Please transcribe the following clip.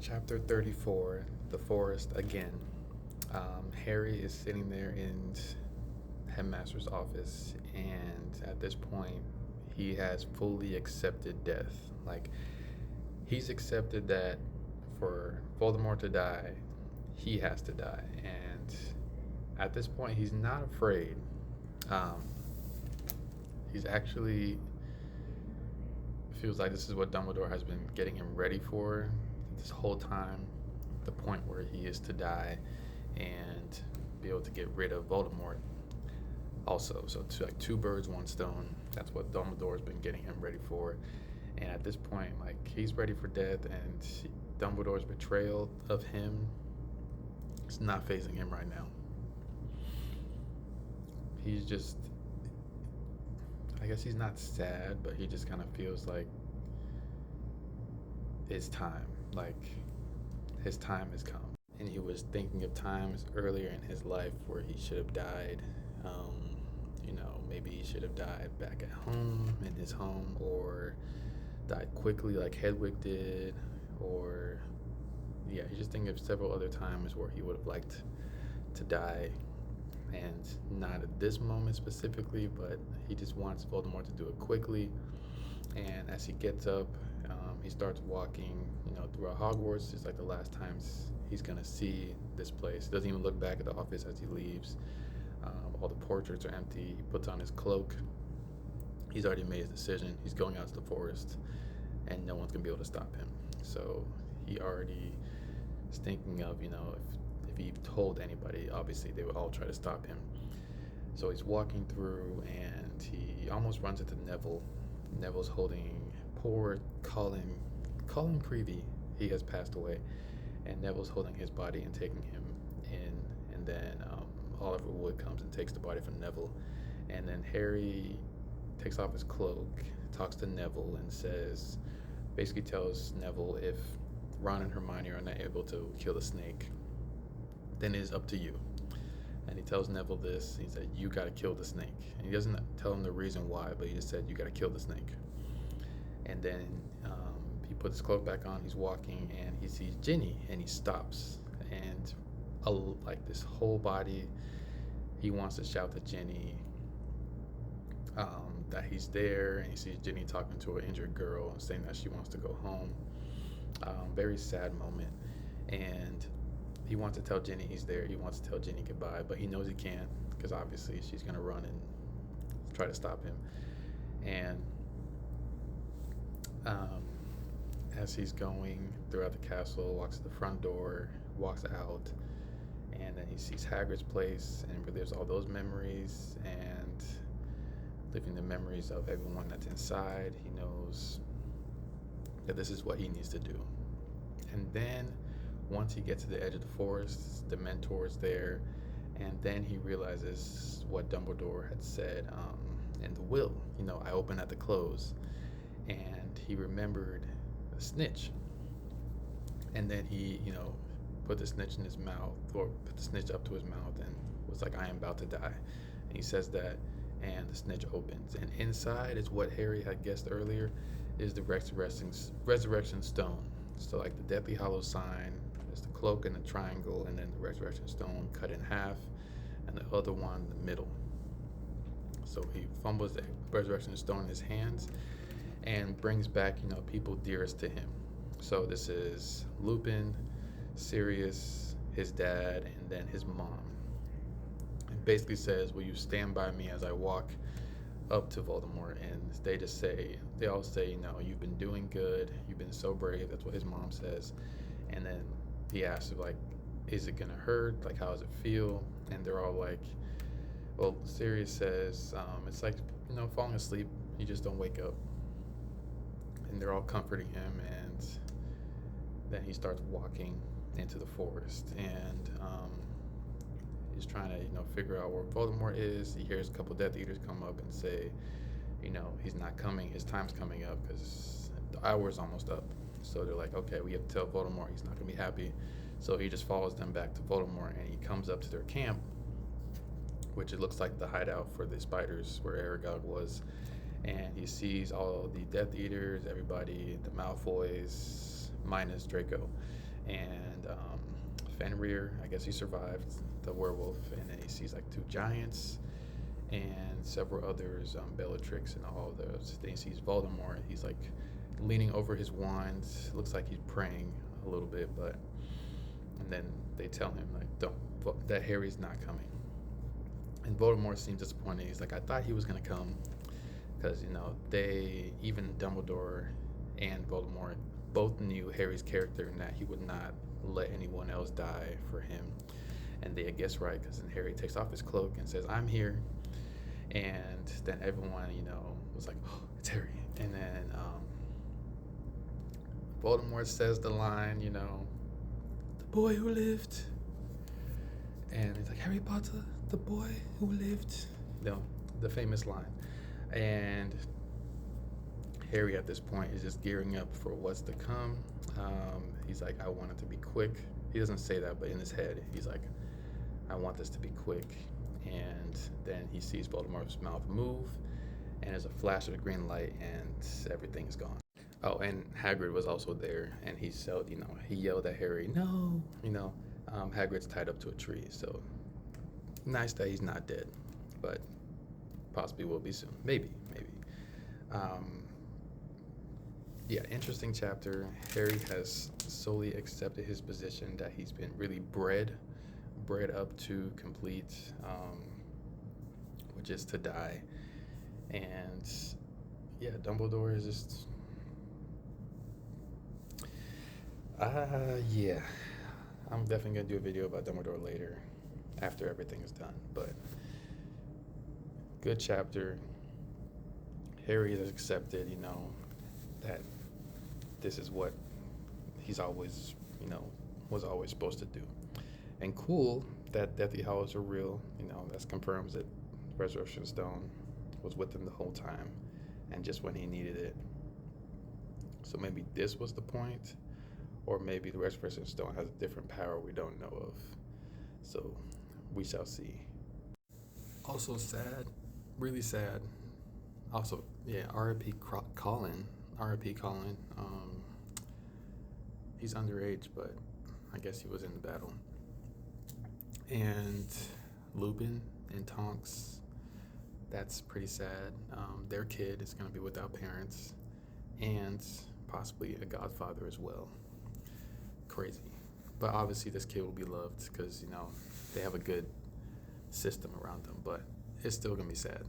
Chapter 34, The Forest Again. Harry is sitting there in Headmaster's office, and at this point, he has fully accepted death. Like, he's accepted that for Voldemort to die, he has to die. And at this point, he's not afraid. Um, he's actually feels like this is what Dumbledore has been getting him ready for this whole time, the point where he is to die and be able to get rid of Voldemort. Also, so like two birds, one stone. That's what Dumbledore's been getting him ready for. And at this point, like he's ready for death, and Dumbledore's betrayal of him is not facing him right now. He's just, I guess he's not sad, but he just kind of feels like it's time. Like his time has come. And he was thinking of times earlier in his life where he should have died. Maybe he should have died back at home, in his home, or died quickly like Hedwig did, or yeah, he's just thinking of several other times where he would have liked to die, and not at this moment specifically, but he just wants Voldemort to do it quickly. And as he gets up, he starts walking, throughout Hogwarts. It's like the last times he's gonna see this place. He doesn't even look back at the office as he leaves. All the portraits are empty. He puts on his cloak. He's already made his decision. He's going out to the forest, and no one's gonna be able to stop him. So he already is thinking of, if he told anybody, obviously they would all try to stop him. So he's walking through, and he almost runs into Neville. Neville's holding poor Colin Creevey. He has passed away, and Neville's holding his body and taking him in. And then Oliver Wood comes and takes the body from Neville, and then Harry takes off his cloak, talks to Neville, and basically tells Neville, if Ron and Hermione are not able to kill the snake, then it is up to you. And he tells Neville this. He said, "You got to kill the snake." And he doesn't tell him the reason why, but he just said, "You got to kill the snake." And then he puts his cloak back on. He's walking, and he sees Ginny, and he stops. And like this whole body, he wants to shout to Ginny that he's there, and he sees Ginny talking to an injured girl and saying that she wants to go home. Very sad moment, and he wants to tell Ginny he's there. He wants to tell Ginny goodbye, but he knows he can't because obviously she's gonna run and try to stop him. And as he's going throughout the castle, walks to the front door, walks out, and then he sees Hagrid's place and relives all those memories and living the memories of everyone that's inside. He knows that this is what he needs to do. And then once he gets to the edge of the forest, the mentor's there, and then he realizes what Dumbledore had said in the will. I open at the close, and he remembered the snitch, and then he, put the snitch in his mouth, or put the snitch up to his mouth, and was like, "I am about to die." And he says that, and the snitch opens, and inside is what Harry had guessed earlier, is the resurrection stone. So like the Deathly Hallows sign, there's the cloak and the triangle, and then the resurrection stone cut in half, and the other one in the middle. So he fumbles the resurrection stone in his hands and brings back, people dearest to him. So this is Lupin, Sirius, his dad, and then his mom. It basically says, "Will you stand by me as I walk up to Voldemort?" And they all say, "You've been doing good. You've been so brave." That's what his mom says. And then he asks, like, "Is it gonna hurt? Like, how does it feel?" And they're all like, well, Sirius says, "It's like, falling asleep. You just don't wake up." And they're all comforting him, and then he starts walking into the forest, and he's trying to, figure out where Voldemort is. He hears a couple Death Eaters come up and say, he's not coming. His time's coming up because the hour's almost up. So they're like, okay, we have to tell Voldemort. He's not gonna be happy. So he just follows them back to Voldemort, and he comes up to their camp, which it looks like the hideout for the spiders where Aragog was. And he sees all the Death Eaters, everybody, the Malfoys, minus Draco. And Fenrir, I guess he survived the werewolf, and then he sees like two giants and several others, Bellatrix and all of those. Then he sees Voldemort. He's like leaning over his wand. Looks like he's praying a little bit, but and then they tell him like, "Don't that Harry's not coming." And Voldemort seems disappointed. He's like, "I thought he was gonna come," because they even Dumbledore and Voldemort both knew Harry's character and that he would not let anyone else die for him. And they guess right, because then Harry takes off his cloak and says, "I'm here." And then everyone, was like, "Oh, it's Harry." And then Voldemort says the line, "The boy who lived." And he's like, "Harry Potter, the boy who lived." The famous line. And Harry at this point is just gearing up for what's to come. He's like, "I want it to be quick." He doesn't say that, but in his head, he's like, "I want this to be quick." And then he sees Voldemort's mouth move, and there's a flash of a green light, and everything's gone. Oh, and Hagrid was also there, and he yelled at Harry, "No!" Hagrid's tied up to a tree, so nice that he's not dead, but possibly will be soon. Maybe. Yeah, interesting chapter. Harry has solely accepted his position that he's been really bred up to complete, which is to die. And yeah, Dumbledore is just, yeah. I'm definitely gonna do a video about Dumbledore later, after everything is done. But good chapter. Harry has accepted, that this is what he's always, was always supposed to do. And cool that Deathly Hallows are real. That confirms that Resurrection Stone was with him the whole time, and just when he needed it. So maybe this was the point, or maybe the Resurrection Stone has a different power we don't know of. So we shall see. Also sad, really sad. Also, yeah, R.I.P. Colin. R.I.P. Colin. He's underage, but I guess he was in the battle. And Lupin and Tonks, that's pretty sad. Their kid is going to be without parents and possibly a godfather as well. Crazy. But obviously this kid will be loved because, they have a good system around them, but it's still going to be sad.